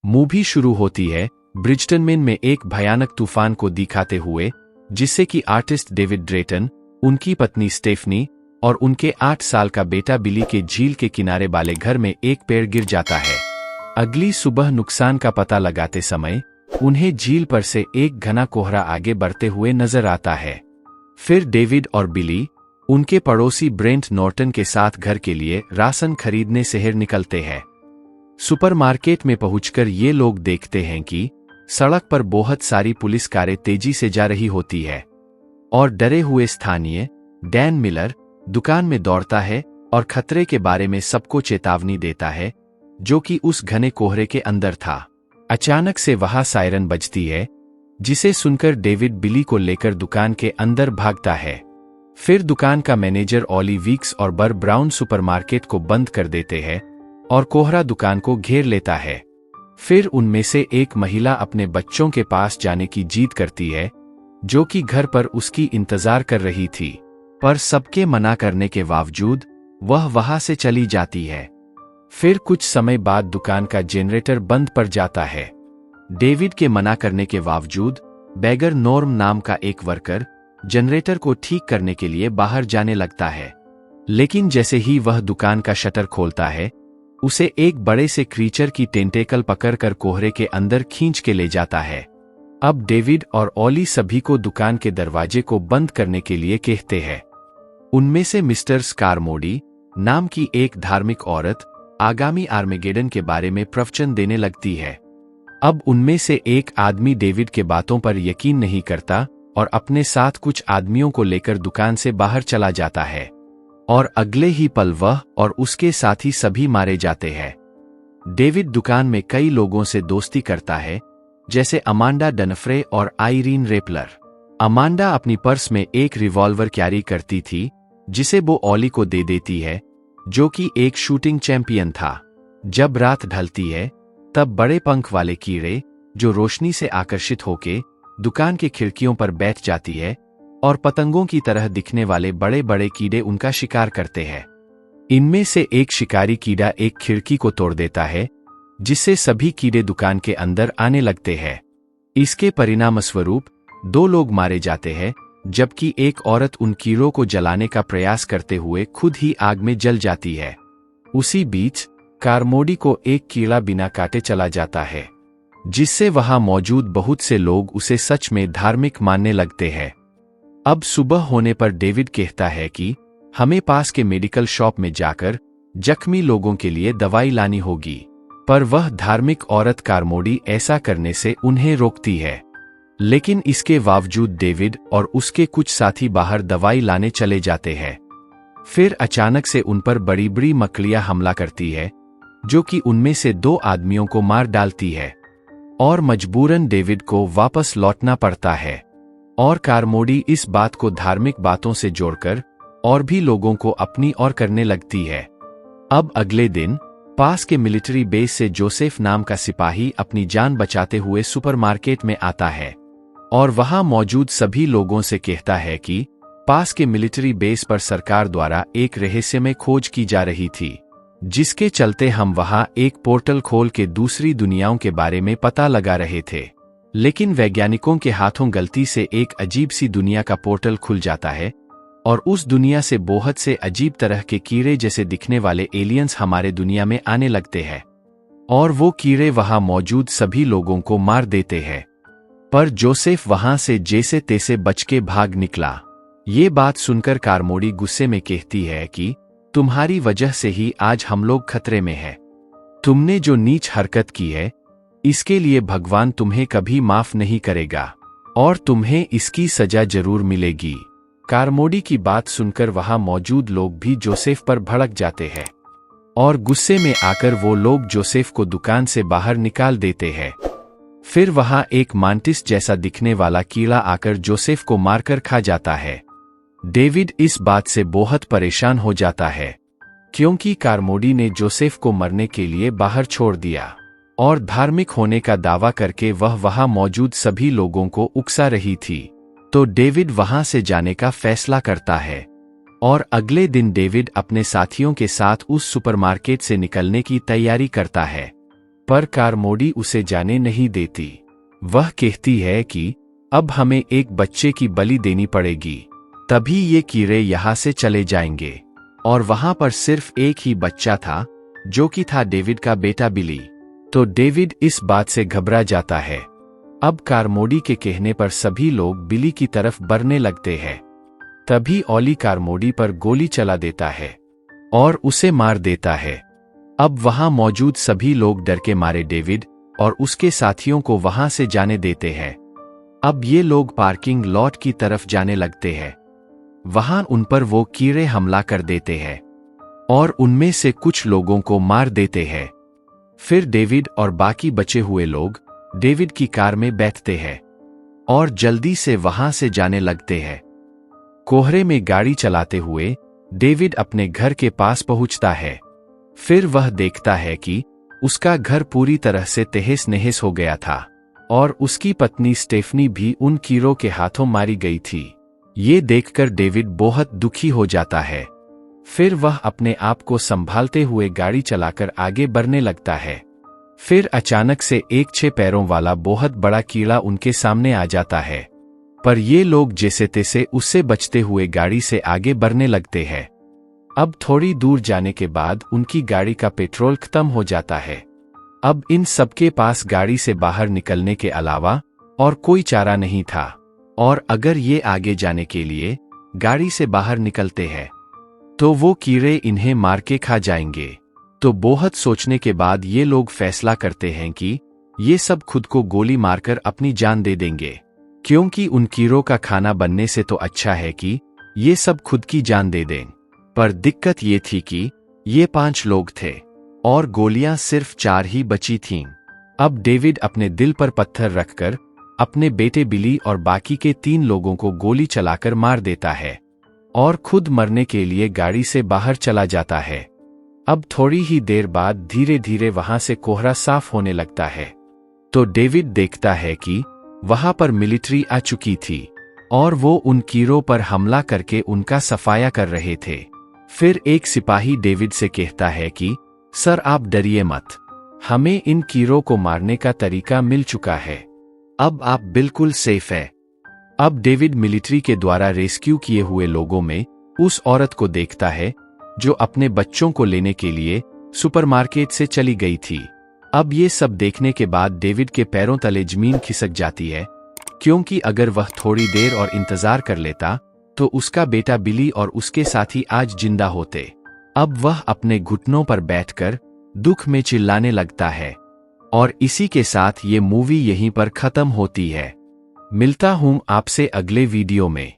Movie शुरू होती है ब्रिजटन में एक भयानक तूफान को दिखाते हुए, जिससे कि आर्टिस्ट डेविड ड्रेटन, उनकी पत्नी स्टेफनी और उनके 8 साल का बेटा बिली के झील के किनारे वाले घर में एक पेड़ गिर जाता है। अगली सुबह नुकसान का पता लगाते समय उन्हें झील पर से एक घना कोहरा आगे बढ़ते हुए नजर आता है। फिर डेविड और बिली उनके पड़ोसी ब्रेंट नॉर्टन के साथ घर के लिए राशन खरीदने शहर निकलते हैं। सुपरमार्केट में पहुंचकर ये लोग देखते हैं कि सड़क पर बहुत सारी पुलिस कारें तेजी से जा रही होती है और डरे हुए स्थानीय डैन मिलर दुकान में दौड़ता है और खतरे के बारे में सबको चेतावनी देता है, जो कि उस घने कोहरे के अंदर था। अचानक से वहां सायरन बजती है, जिसे सुनकर डेविड बिली को लेकर दुकान के अंदर भागता है। फिर दुकान का मैनेजर ऑली वीक्स और बर ब्राउन सुपरमार्केट को बंद कर देते हैं और कोहरा दुकान को घेर लेता है। फिर उनमें से एक महिला अपने बच्चों के पास जाने की जिद करती है, जो कि घर पर उसकी इंतजार कर रही थी, पर सबके मना करने के बावजूद वह वहां से चली जाती है। फिर कुछ समय बाद दुकान का जनरेटर बंद पड़ जाता है। डेविड के मना करने के बावजूद बैगर नॉर्म नाम का एक वर्कर जनरेटर को ठीक करने के लिए बाहर जाने लगता है, लेकिन जैसे ही वह दुकान का शटर खोलता है, उसे एक बड़े से क्रीचर की टेंटेकल पकड़कर कोहरे के अंदर खींच के ले जाता है। अब डेविड और ऑली सभी को दुकान के दरवाजे को बंद करने के लिए कहते हैं। उनमें से मिस्टर स्कारमोडी नाम की एक धार्मिक औरत आगामी आर्मेगेडन के बारे में प्रवचन देने लगती है। अब उनमें से एक आदमी डेविड के बातों पर यकीन नहीं करता और अपने साथ कुछ आदमियों को लेकर दुकान से बाहर चला जाता है, और अगले ही पल वह और उसके साथी सभी मारे जाते हैं। डेविड दुकान में कई लोगों से दोस्ती करता है, जैसे अमांडा डनफ्रे और आइरीन रेपलर। अमांडा अपनी पर्स में एक रिवॉल्वर कैरी करती थी, जिसे वो ऑली को दे देती है, जो कि एक शूटिंग चैंपियन था। जब रात ढलती है, तब बड़े पंख वाले कीड़े, जो रोशनी से आकर्षित होके दुकान के खिड़कियों पर बैठ जाती है, और पतंगों की तरह दिखने वाले बड़े बड़े कीड़े उनका शिकार करते हैं। इनमें से एक शिकारी कीड़ा एक खिड़की को तोड़ देता है, जिससे सभी कीड़े दुकान के अंदर आने लगते हैं। इसके परिणामस्वरूप 2 लोग मारे जाते हैं, जबकि एक औरत उन कीड़ों को जलाने का प्रयास करते हुए खुद ही आग में जल जाती है। उसी बीच कारमोडी को एक कीड़ा बिना काटे चला जाता है, जिससे वहां मौजूद बहुत से लोग उसे सच में धार्मिक मानने लगते हैं। अब सुबह होने पर डेविड कहता है कि हमें पास के मेडिकल शॉप में जाकर जख्मी लोगों के लिए दवाई लानी होगी, पर वह धार्मिक औरत कारमोडी ऐसा करने से उन्हें रोकती है। लेकिन इसके बावजूद डेविड और उसके कुछ साथी बाहर दवाई लाने चले जाते हैं। फिर अचानक से उन पर बड़ी बड़ी मकड़ियां हमला करती है, जो कि उनमें से 2 आदमियों को मार डालती है, और मजबूरन डेविड को वापस लौटना पड़ता है। और कारमोडी इस बात को धार्मिक बातों से जोड़कर और भी लोगों को अपनी ओर करने लगती है। अब अगले दिन पास के मिलिट्री बेस से जोसेफ नाम का सिपाही अपनी जान बचाते हुए सुपरमार्केट में आता है, और वहां मौजूद सभी लोगों से कहता है कि पास के मिलिट्री बेस पर सरकार द्वारा एक रहस्यमय खोज की जा रही थी, जिसके चलते हम वहां एक पोर्टल खोल के दूसरी दुनियाओं के बारे में पता लगा रहे थे। लेकिन वैज्ञानिकों के हाथों गलती से एक अजीब सी दुनिया का पोर्टल खुल जाता है, और उस दुनिया से बहुत से अजीब तरह के कीड़े जैसे दिखने वाले एलियंस हमारे दुनिया में आने लगते हैं, और वो कीड़े वहां मौजूद सभी लोगों को मार देते हैं। पर जोसेफ वहां से जैसे तैसे बच के भाग निकला। ये बात सुनकर कारमोडी गुस्से में कहती है कि तुम्हारी वजह से ही आज हम लोग खतरे में हैं। तुमने जो नीच हरकत की है, इसके लिए भगवान तुम्हें कभी माफ नहीं करेगा, और तुम्हें इसकी सजा जरूर मिलेगी। कारमोडी की बात सुनकर वहां मौजूद लोग भी जोसेफ पर भड़क जाते हैं, और गुस्से में आकर वो लोग जोसेफ को दुकान से बाहर निकाल देते हैं। फिर वहां एक मांटिस जैसा दिखने वाला कीड़ा आकर जोसेफ को मारकर खा जाता है। डेविड इस बात से बहुत परेशान हो जाता है, क्योंकि कारमोडी ने जोसेफ को मरने के लिए बाहर छोड़ दिया, और धार्मिक होने का दावा करके वह वहां मौजूद सभी लोगों को उकसा रही थी। तो डेविड वहां से जाने का फैसला करता है, और अगले दिन डेविड अपने साथियों के साथ उस सुपरमार्केट से निकलने की तैयारी करता है। पर कारमोडी उसे जाने नहीं देती। वह कहती है कि अब हमें एक बच्चे की बलि देनी पड़ेगी, तभी ये कीड़े यहाँ से चले जाएंगे। और वहां पर सिर्फ एक ही बच्चा था, जो कि था डेविड का बेटा बिली। तो डेविड इस बात से घबरा जाता है। अब कारमोडी के कहने पर सभी लोग बिली की तरफ बढ़ने लगते हैं। तभी ऑली कारमोडी पर गोली चला देता है और उसे मार देता है। अब वहां मौजूद सभी लोग डर के मारे डेविड और उसके साथियों को वहां से जाने देते हैं। अब ये लोग पार्किंग लॉट की तरफ जाने लगते हैं। वहां उन पर वो कीड़े हमला कर देते हैं और उनमें से कुछ लोगों को मार देते हैं। फिर डेविड और बाकी बचे हुए लोग डेविड की कार में बैठते हैं और जल्दी से वहां से जाने लगते हैं। कोहरे में गाड़ी चलाते हुए डेविड अपने घर के पास पहुंचता है। फिर वह देखता है कि उसका घर पूरी तरह से तहस नहस हो गया था और उसकी पत्नी स्टेफनी भी उन कीड़ों के हाथों मारी गई थी। ये देखकर डेविड बहुत दुखी हो जाता है। फिर वह अपने आप को संभालते हुए गाड़ी चलाकर आगे बढ़ने लगता है। फिर अचानक से एक 6 पैरों वाला बहुत बड़ा कीड़ा उनके सामने आ जाता है, पर ये लोग जैसे तैसे उससे बचते हुए गाड़ी से आगे बढ़ने लगते हैं। अब थोड़ी दूर जाने के बाद उनकी गाड़ी का पेट्रोल खत्म हो जाता है। अब इन सबके पास गाड़ी से बाहर निकलने के अलावा और कोई चारा नहीं था, और अगर ये आगे जाने के लिए गाड़ी से बाहर निकलते हैं तो वो कीड़े इन्हें मार के खा जाएंगे। तो बहुत सोचने के बाद ये लोग फैसला करते हैं कि ये सब खुद को गोली मारकर अपनी जान दे देंगे, क्योंकि उन कीड़ों का खाना बनने से तो अच्छा है कि ये सब खुद की जान दे दें। पर दिक्कत ये थी कि ये 5 लोग थे और गोलियां सिर्फ 4 ही बची थीं। अब डेविड अपने दिल पर पत्थर रखकर अपने बेटे बिली और बाकी के 3 लोगों को गोली चलाकर मार देता है और खुद मरने के लिए गाड़ी से बाहर चला जाता है। अब थोड़ी ही देर बाद धीरे धीरे वहां से कोहरा साफ होने लगता है। तो डेविड देखता है कि वहां पर मिलिट्री आ चुकी थी और वो उन कीड़ों पर हमला करके उनका सफाया कर रहे थे। फिर एक सिपाही डेविड से कहता है कि सर आप डरिए मत, हमें इन कीड़ों को मारने का तरीका मिल चुका है, अब आप बिल्कुल सेफ है। अब डेविड मिलिट्री के द्वारा रेस्क्यू किए हुए लोगों में उस औरत को देखता है जो अपने बच्चों को लेने के लिए सुपरमार्केट से चली गई थी। अब ये सब देखने के बाद डेविड के पैरों तले जमीन खिसक जाती है, क्योंकि अगर वह थोड़ी देर और इंतजार कर लेता तो उसका बेटा बिली और उसके साथी आज जिंदा होते। अब वह अपने घुटनों पर बैठकर दुख में चिल्लाने लगता है। और इसी के साथ ये मूवी यहीं पर खत्म होती है। मिलता हूं आपसे अगले वीडियो में।